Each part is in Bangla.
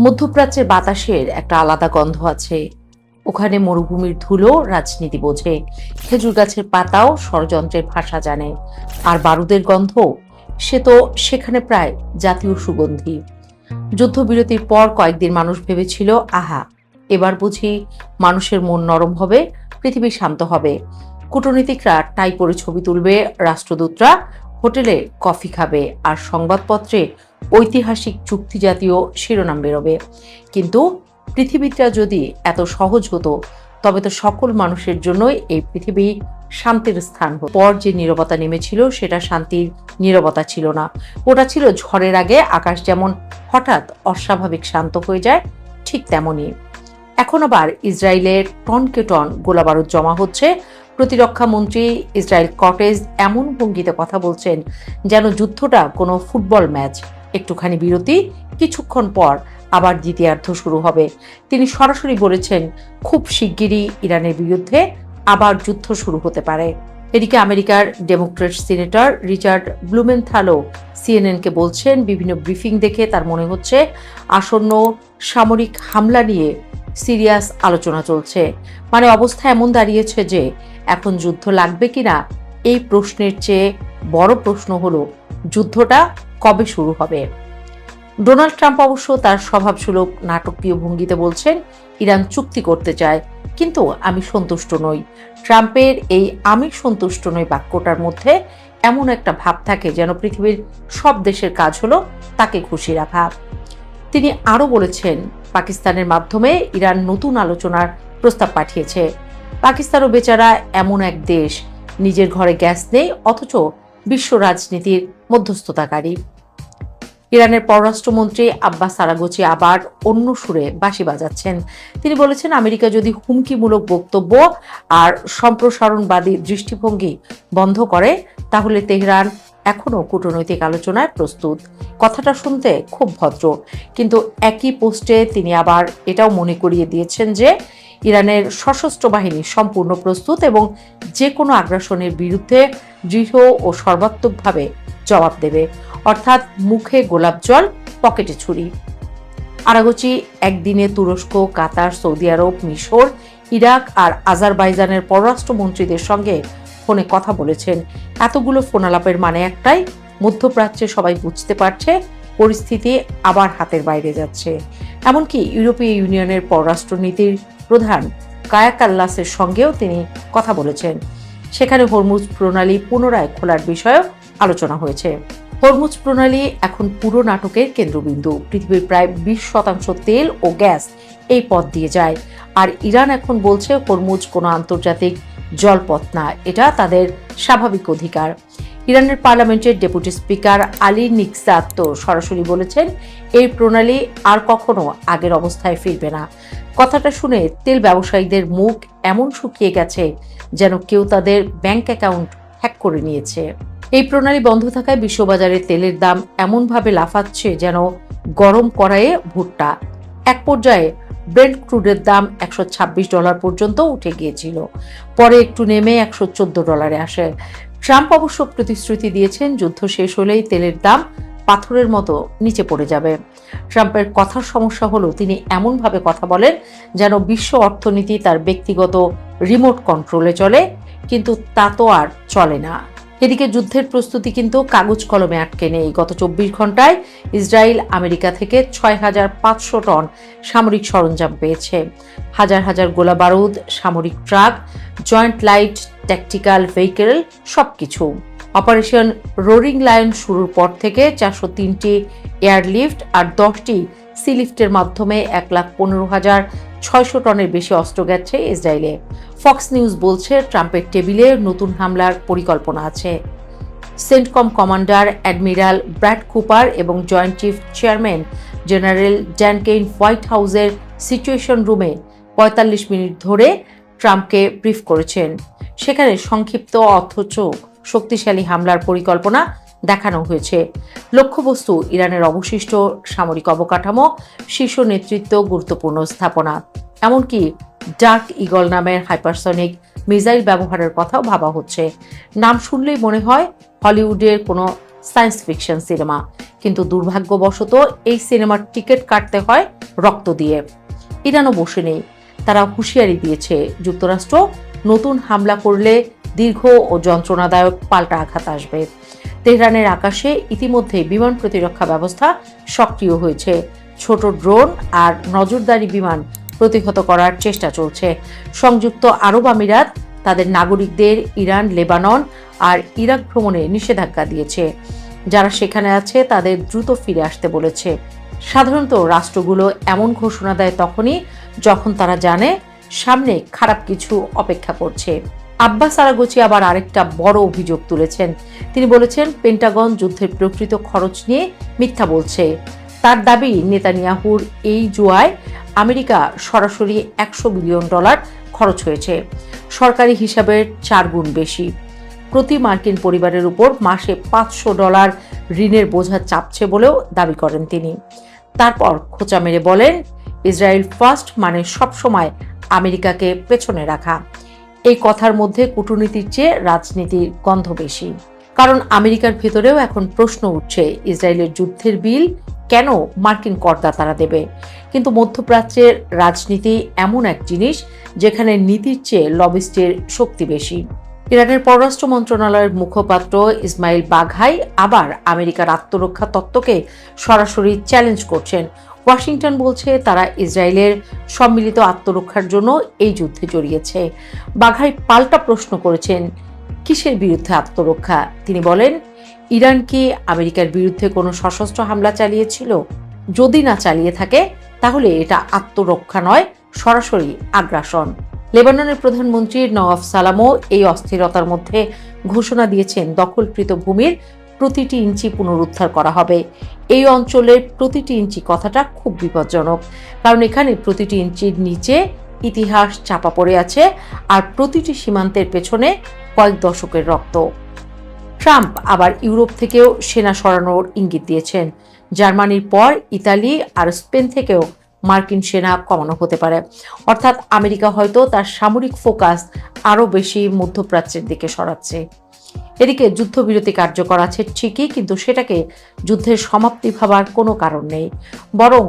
মধ্যপ্রাচ্যের বাতাসের একটা আলাদা গন্ধ আছে। ওখানে মরুভূমির ধুলো রাজনীতি বোঝে, খেজুর গাছের পাতাও ষড়যন্ত্রের ভাষা জানে, আর বারুদের গন্ধ সে তো সেখানে প্রায় জাতীয় সুগন্ধি। যুদ্ধবিরতির পর কয়েকদিন মানুষ ভেবেছিল, আহা, এবার বুঝি মানুষের মন নরম হবে, পৃথিবী শান্ত হবে। কূটনীতিকরা টাই পরে ছবি তুলবে, রাষ্ট্রদূতরা হোটেলে কফি খাবে, আর সংবাদপত্রে ঐতিহাসিক চুক্তি জাতীয় শিরোনাম বেরোবে। কিন্তু পৃথিবীটা যদি এত সহজ হতো, তবে তো সকল মানুষের জন্যই এই পৃথিবী শান্তির স্থান হতো। পর যে নীরবতা নেমেছিল সেটা শান্তির নীরবতা ছিল না, ওটা ছিল ঝড়ের আগে আকাশ যেমন হঠাৎ অস্বাভাবিক শান্ত হয়ে যায়, ঠিক তেমনই এখন আবার ইসরায়েলের টনকে টন গোলাবারুদ জমা হচ্ছে। প্রতিরক্ষা মন্ত্রী ইসরায়েল কটেজ এমন ভঙ্গিতে কথা বলছেন যেন যুদ্ধটা কোনো ফুটবল ম্যাচ, একটুখানি বিরতি, কিছুক্ষণ পর আবার দ্বিতীয়ার্ধ শুরু হবে। তিনি সরাসরি বলেছেন, খুব শিগগিরই ইরানের বিরুদ্ধে আবার যুদ্ধ শুরু হতে পারে। এদিকে আমেরিকার ডেমোক্রেট সিনেটর রিচার্ড ব্লুমেনথালও সিএনএনকে বলছেন, বিভিন্ন ব্রিফিং দেখে তার মনে হচ্ছে আসন্ন সামরিক হামলা নিয়ে সিরিয়াস আলোচনা চলছে। মানে অবস্থা এমন দাঁড়িয়েছে যে এখন যুদ্ধ লাগবে কিনা এই প্রশ্নের চেয়ে বড় প্রশ্ন হলো যুদ্ধটা কবে শুরু হবে। ডোনাল্ড ট্রাম্প অবশ্য তার স্বভাবসুলভ নাটকীয় ভঙ্গিতে বলছেন, ইরান চুক্তি করতে চায়, কিন্তু আমি সন্তুষ্ট নই। ট্রাম্পের এই আমি সন্তুষ্ট নই বাক্যটার মধ্যে এমন একটা ভাব থাকে যেন পৃথিবীর সব দেশের কাজ হলো তাকে খুশি রাখা। তিনি আরও বলেছেন, পাকিস্তানের মাধ্যমে ইরান নতুন আলোচনার প্রস্তাব পাঠিয়েছে। পাকিস্তানও বেচারা এমন এক দেশ, নিজের ঘরে গ্যাস নেই, অথচ বিশ্ব রাজনীতির মধ্যস্থতাকারী। ইরানের পররাষ্ট্রমন্ত্রী আব্বাস আরাগচি আবার অন্য সুরে বাঁশি বাজাচ্ছেন। তিনি বলেছেন, আমেরিকা যদি হুমকিমূলক বক্তব্য আর সম্প্রসারণবাদী দৃষ্টিভঙ্গি বন্ধ করে, তাহলে তেহরান এখনও কূটনৈতিক আলোচনায় প্রস্তুত। কথাটা শুনতে খুব ভদ্র, কিন্তু একই পোস্টে তিনি আবার এটাও মনে করিয়ে দিয়েছেন যে ইরানের সশস্ত্র বাহিনী সম্পূর্ণ প্রস্তুত এবং যে কোনো আগ্রাসনের বিরুদ্ধে দৃঢ় ও সর্বাত্মকভাবে জবাব দেবে, অর্থাৎ মুখে গোলাপ জল, পকেটে ছুরি। আরাগচি একদিনে তুরস্ক, কাতার, সৌদি আরব, মিশর, ইরাক আর আজারবাইজানের পররাষ্ট্রমন্ত্রীদের সঙ্গে ফোনে কথা বলেছেন। এতগুলো ফোনালাপের মানে একটাই, মধ্যপ্রাচ্যে সবাই বুঝতে পারছে পরিস্থিতি আবার হাতের বাইরে যাচ্ছে। এমনকি ইউরোপীয় ইউনিয়নের পররাষ্ট্রনীতির প্রধান কায়া কাল্লাসের সঙ্গেও তিনি কথা বলেছেন। সেখানে হরমুজ প্রণালী পুনরায় খোলার বিষয়েও আলোচনা হয়েছে। হরমুজ প্রণালী এখন পুরো নাটকের কেন্দ্রবিন্দু। পৃথিবীর প্রায় 20% তেল ও গ্যাস এই পথ দিয়ে যায়, আর ইরান এখন বলছে হরমুজ কোনো আন্তর্জাতিক জলপথ না, এটা তাদের স্বাভাবিক অধিকার। ইরানের পার্লামেন্টের ডেপুটি স্পিকার আলী নিকজাত তো সরাসরি বলেছেন, এই প্রণালী আর কখনো আগের অবস্থায় ফিরবে না। কথাটা শুনে তেল ব্যবসায়ীদের মুখ এমন শুকিয়ে গেছে যেন কেউ তাদের ব্যাংক অ্যাকাউন্ট হ্যাক করে নিয়েছে। এই প্রণালী বন্ধ থাকায় বিশ্ববাজারে তেলের দাম এমনভাবে লাফাচ্ছে যেন গরম কড়াইয়ে ভুট্টা। এক পর্যায়ে ব্রেন্ট ক্রুডের দাম $126 পর্যন্ত উঠে গিয়েছিল, পরে একটু নেমে $114 আসে। ট্রাম্প অবশ্য প্রতিশ্রুতি দিয়েছেন, যুদ্ধ শেষ হলেই তেলের দাম পাথরের মতো নিচে পড়ে যাবে। ট্রাম্পের কথার সমস্যা হলো তিনি এমনভাবে কথা বলেন যেন বিশ্ব অর্থনীতি তার ব্যক্তিগত রিমোট কন্ট্রোলে চলে, কিন্তু তা তো আর চলে না। এদিকে যুদ্ধের প্রস্তুতি কিন্তু কাগজ কলমে আটকে নেই। গত 24 ঘন্টায় ইসরায়েল আমেরিকা থেকে 6500 টন সামরিক সরঞ্জাম পেয়েছে, হাজার হাজার গোলা বারুদ, সামরিক truck, joint light tactical vehicle, সবকিছু। অপারেশন রোরিং লায়ন শুরুর পর থেকে 403টি এয়ারলিফট আর 10টি সি লিফটের মাধ্যমে 1,15,600 টনের বেশি অস্ত্র গেছে ইসরায়েলে। ফক্স নিউজ বলছে, ট্রাম্পের টেবিলে নতুন হামলার পরিকল্পনা আছে। CENTCOM commander admiral Brad Cooper এবং joint chief chairman general Dan Caine White হাউসের সিচুয়েশন রুমে 45 মিনিট ধরে ট্রাম্পকে ব্রিফ করেছেন। সেখানে সংক্ষিপ্ত অথচ শক্তিশালী হামলার পরিকল্পনা দেখানো হয়েছে। লক্ষ্যবস্তু ইরানের অবশিষ্ট সামরিক অবকাঠামো, শীর্ষ নেতৃত্ব, গুরুত্বপূর্ণ স্থাপনা, এমনকি ডার্ক ইগল নামের হাইপারসনিক মিসাইল ব্যবহারের কথাও ভাবা হচ্ছে। নাম শুনলেই মনে হয় হলিউডের কোনো সায়েন্স ফিকশন সিনেমা, কিন্তু দুর্ভাগ্যবশত এই সিনেমার টিকিট কাটতে হয় রক্ত দিয়ে। ইরানও বসে নেই, তারা হুঁশিয়ারি দিয়েছে যুক্তরাষ্ট্র নতুন হামলা করলে দীর্ঘ ও যন্ত্রণাদায়ক পাল্টা আঘাত আসবে। তেহরানের আকাশে ইতিমধ্যে বিমান প্রতিরক্ষা ব্যবস্থা সক্রিয় হয়েছে, ছোট ড্রোন আর নজরদারি বিমান প্রতিহত করার চেষ্টা চলছে। সংযুক্ত আরব আমিরাত তাদের নাগরিকদের ইরান, লেবানন আর ইরাক ভ্রমণে নিষেধাজ্ঞা দিয়েছে। যারা সেখানে আছে তাদের দ্রুত ফিরে আসতে বলেছে। সাধারণত রাষ্ট্রগুলো এমন ঘোষণা দেয় তখনই যখন তারা জানে সামনে খারাপ কিছু অপেক্ষা করছে। আব্বাস আরাগচি আবার আরেকটা বড় অভিযোগ তুলেছেন। তিনি বলেছেন পেন্টাগন যুদ্ধের প্রকৃত খরচ নিয়ে মিথ্যা বলছে। তার দাবি নেতানিয়াহুর এই জুয়ায় আমেরিকা সরাসরি $100 বিলিয়ন খরচ হয়েছে, সরকারি হিসাবের 4 গুণ বেশি। প্রতি মার্কিন পরিবারের উপর মাসে $500 ঋণের বোঝা চাপছে বলেও দাবি করেন তিনি। তারপর খোঁচা মেরে বলেন, ইসরায়েল ফার্স্ট মানে সবসময় আমেরিকাকে পেছনে রাখা। এই কথার মধ্যে কূটনীতির চেয়ে রাজনীতির গন্ধ বেশি। কারণ আমেরিকার ভেতরেও এখন প্রশ্ন উঠছে, ইসরায়েলের যুদ্ধের বিল কেন মার্কিন করদাতারা দেবে? কিন্তু মধ্যপ্রাচ্যের রাজনীতি এমন এক জিনিস যেখানে নীতির চেয়ে লবিস্টের শক্তি বেশি। ইরানের পররাষ্ট্র মন্ত্রণালয়ের মুখপাত্র ইসমাইল বাঘাই আবার আমেরিকার আত্মরক্ষা তত্ত্বকে সরাসরি চ্যালেঞ্জ করছেন। ওয়াশিংটন বলছে তারা ইসরায়েলের সম্মিলিত আত্মরক্ষার জন্য এই যুদ্ধে জড়িয়েছে। বাঘাই পাল্টা প্রশ্ন করেছেন, কিসের বিরুদ্ধে আত্মরক্ষা? তিনি বলেন, ইরান কি আমেরিকার বিরুদ্ধে কোনো সশস্ত্র হামলা চালিয়েছিল? যদি না চালিয়ে থাকে তাহলে এটা আত্মরক্ষা নয়, সরাসরি আগ্রাসন। লেবাননের প্রধানমন্ত্রী নওয়াফ সালামও এই অস্থিরতার মধ্যে ঘোষণা দিয়েছেন দখলকৃত ভূমির প্রতিটি ইঞ্চি পুনরুদ্ধার করা হবে। এই অঞ্চলের প্রতিটি ইঞ্চি কথাটা খুব বিপজ্জনক, কারণ এখানে প্রতিটি ইঞ্চির নিচে ইতিহাস চাপা পড়ে আছে আর প্রতিটি সীমান্তের পেছনে কয়েক দশকের রক্ত। ট্রাম্প আবার ইউরোপ থেকেও সেনা সরানোর ইঙ্গিত দিয়েছেন। জার্মানির পর ইতালি আর স্পেন থেকেও মার্কিন সেনা কমানো হতে পারে। অর্থাৎ আমেরিকা হয়তো তার সামরিক ফোকাস আরও বেশি মধ্যপ্রাচ্যের দিকে সরাচ্ছে। এদিকে যুদ্ধবিরতি কার্যকর আছে ঠিকই, কিন্তু সেটাকে যুদ্ধের সমাপ্তি ভাবার কোনো কারণ নেই। বরং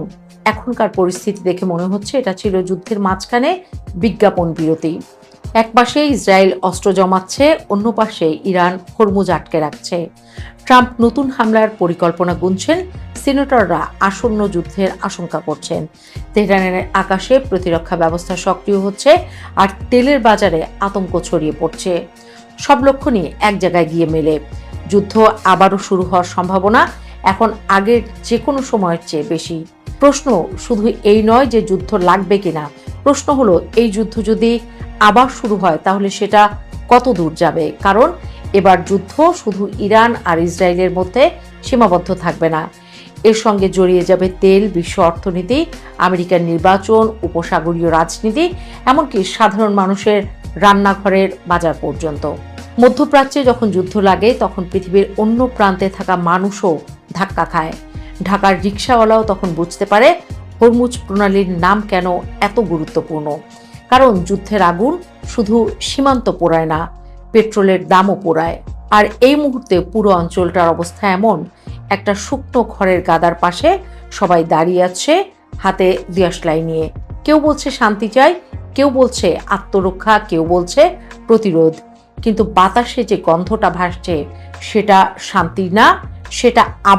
এখনকার পরিস্থিতি দেখে মনে হচ্ছে এটা ছিল যুদ্ধের মাঝখানে বিজ্ঞাপন বিরতি। এক পাশে ইসরায়েল অস্ত্র জমাচ্ছে, অন্য পাশে ইরান হরমুজ আটকে রাখছে। ট্রাম্প নতুন হামলার পরিকল্পনা গুনছেন, সিনেটররা আসন্ন যুদ্ধের আশঙ্কা করছেন। তেহরানের আকাশে প্রতিরক্ষা ব্যবস্থা সক্রিয় হচ্ছে আর তেলের বাজারে আতঙ্ক ছড়িয়ে পড়ছে। সব লক্ষণই এক জায়গায় গিয়ে মেলে। যুদ্ধ আবারও শুরু হওয়ার সম্ভাবনা এখন আগের যে কোনো সময়ের চেয়ে বেশি। প্রশ্ন শুধু এই নয় যে যুদ্ধ লাগবে কিনা, প্রশ্ন হলো এই যুদ্ধ যদি আবার শুরু হয় তাহলে সেটা কত দূর যাবে। কারণ এবার যুদ্ধ শুধু ইরান আর ইসরায়েলের মধ্যে সীমাবদ্ধ থাকবে না, এর সঙ্গে জড়িয়ে যাবে তেল, বিশ্ব অর্থনীতি, আমেরিকার নির্বাচন, উপসাগরীয় রাজনীতি, এমনকি সাধারণ মানুষের রান্নাঘরের বাজার পর্যন্ত। মধ্যপ্রাচ্যে যখন যুদ্ধ লাগে তখন পৃথিবীর অন্য প্রান্তে থাকা মানুষও ধাক্কা খায়। ঢাকার রিকশাওয়ালাও তখন বুঝতে পারে হরমুজ প্রণালীর নাম কেন এত গুরুত্বপূর্ণ। কারণ যুদ্ধের আগুন শুধু সীমান্ত পোড়ায় না, পেট্রোলের দামও পোড়ায়। আর এই মুহূর্তে পুরো অঞ্চলটার অবস্থা এমন, একটা শুকনো খড়ের গাদার পাশে সবাই দাঁড়িয়ে আছে হাতে দিয়াশলাই নিয়ে। কেউ বলছে শান্তি চাই, কেউ বলছে আত্মরক্ষা, কেউ বলছে প্রতিরোধ। কিন্তু বাতাসে যে গন্ধটা ভাসছে সেটা শান্তি না, সেটা আবার